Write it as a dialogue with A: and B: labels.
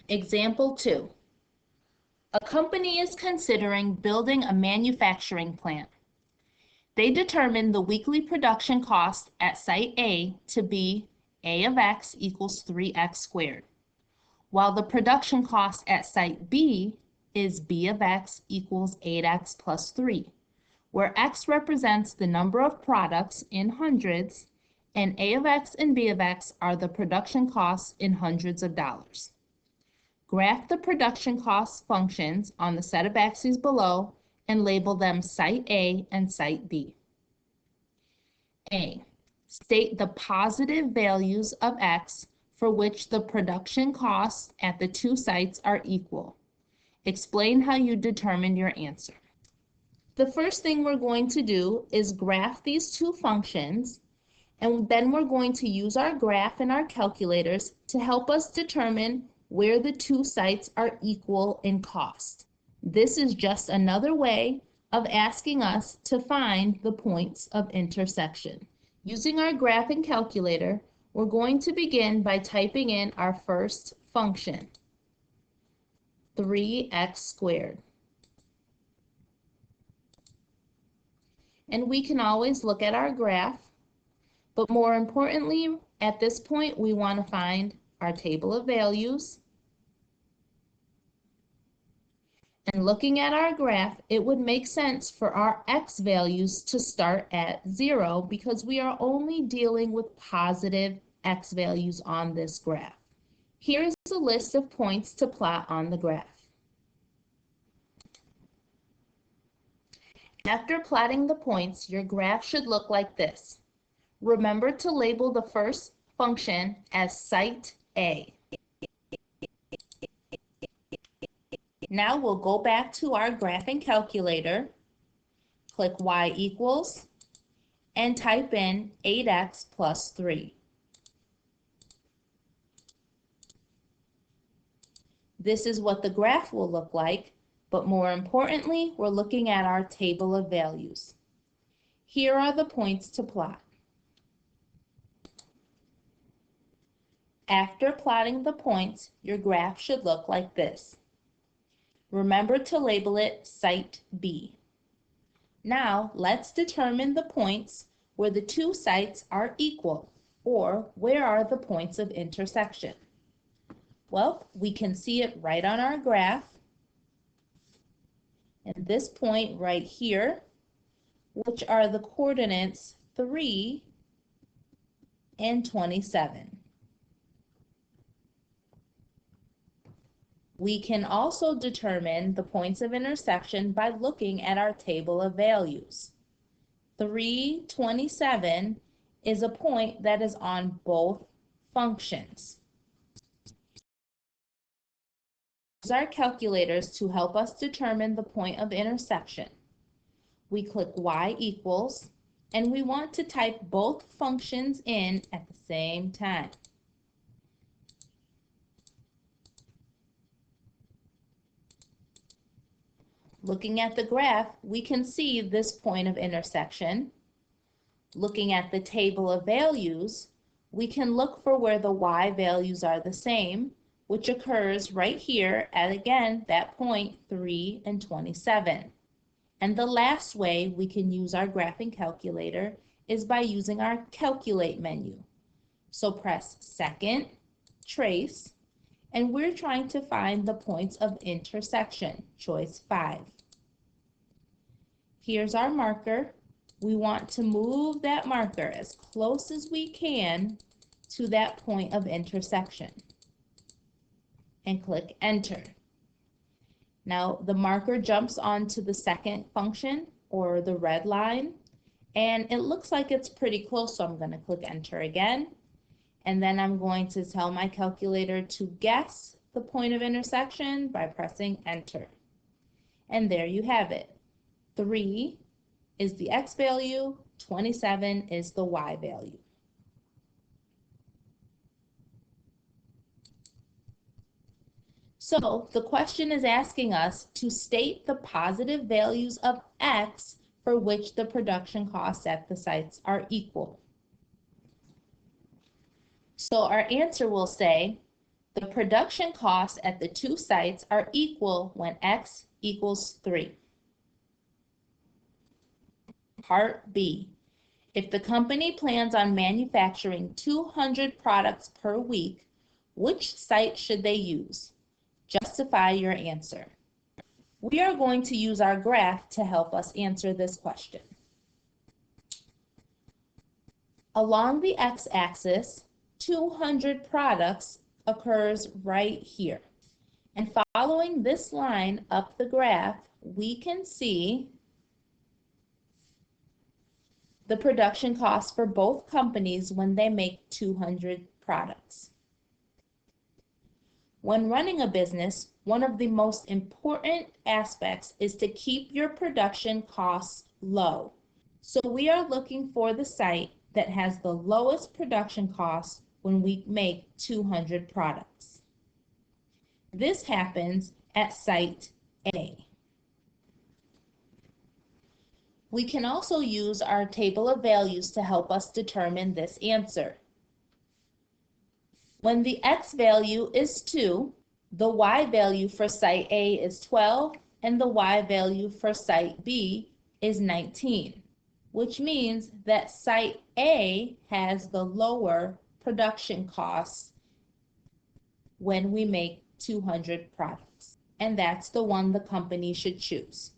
A: Example 2. A company is considering building a manufacturing plant. They determine the weekly production cost at site A to be A of x equals 3x squared, while the production cost at site B is B of x equals 8x plus 3, where x represents the number of products in hundreds, and A of x and B of x are the production costs in hundreds of dollars. Graph the production cost functions on the set of axes below and label them Site A and Site B. A. State the positive values of x for which the production costs at the two sites are equal. Explain how you determine your answer. The first thing we're going to do is graph these two functions, and then we're going to use our graph and our calculators to help us determine where the two sites are equal in cost. This is just another way of asking us to find the points of intersection. Using our graph and calculator, we're going to begin by typing in our first function, 3x squared. And we can always look at our graph, but more importantly, at this point, we want to find our table of values. And looking at our graph, it would make sense for our x values to start at 0 because we are only dealing with positive x values on this graph. Here is a list of points to plot on the graph. After plotting the points, your graph should look like this. Remember to label the first function as Site A. Now we'll go back to our graphing calculator, click y equals, and type in 8x plus 3. This is what the graph will look like, but more importantly, we're looking at our table of values. Here are the points to plot. After plotting the points, your graph should look like this. Remember to label it Site B. Now, let's determine the points where the two sites are equal, or where are the points of intersection. Well, we can see it right on our graph. And this point right here, which are the coordinates 3 and 27. We can also determine the points of intersection by looking at our table of values. 327 is a point that is on both functions. Use our calculators to help us determine the point of intersection. We click y equals, and we want to type both functions in at the same time. Looking at the graph, we can see this point of intersection. Looking at the table of values, we can look for where the y values are the same, which occurs right here at, again, that point 3 and 27. And the last way we can use our graphing calculator is by using our calculate menu. So press second, trace, and we're trying to find the points of intersection, choice 5. Here's our marker. We want to move that marker as close as we can to that point of intersection. And click enter. Now the marker jumps onto the second function, or the red line, and it looks like it's pretty close, so I'm going to click enter again. And then I'm going to tell my calculator to guess the point of intersection by pressing enter. And there you have it. 3 is the x value, 27 is the y value. So the question is asking us to state the positive values of x for which the production costs at the sites are equal. So our answer will say The production costs at the two sites are equal when X equals 3. Part B. If the company plans on manufacturing 200 products per week, which site should they use? Justify your answer. We are going to use our graph to help us answer this question. Along the x-axis, 200 products occurs right here. And following this line up the graph, we can see the production costs for both companies when they make 200 products. When running a business, one of the most important aspects is to keep your production costs low. So we are looking for the site that has the lowest production costs when we make 200 products. This happens at site A. We can also use our table of values to help us determine this answer. When the X value is 2, the Y value for site A is 12, and the Y value for site B is 19, which means that site A has the lower production costs when we make 200 products, and that's the one the company should choose.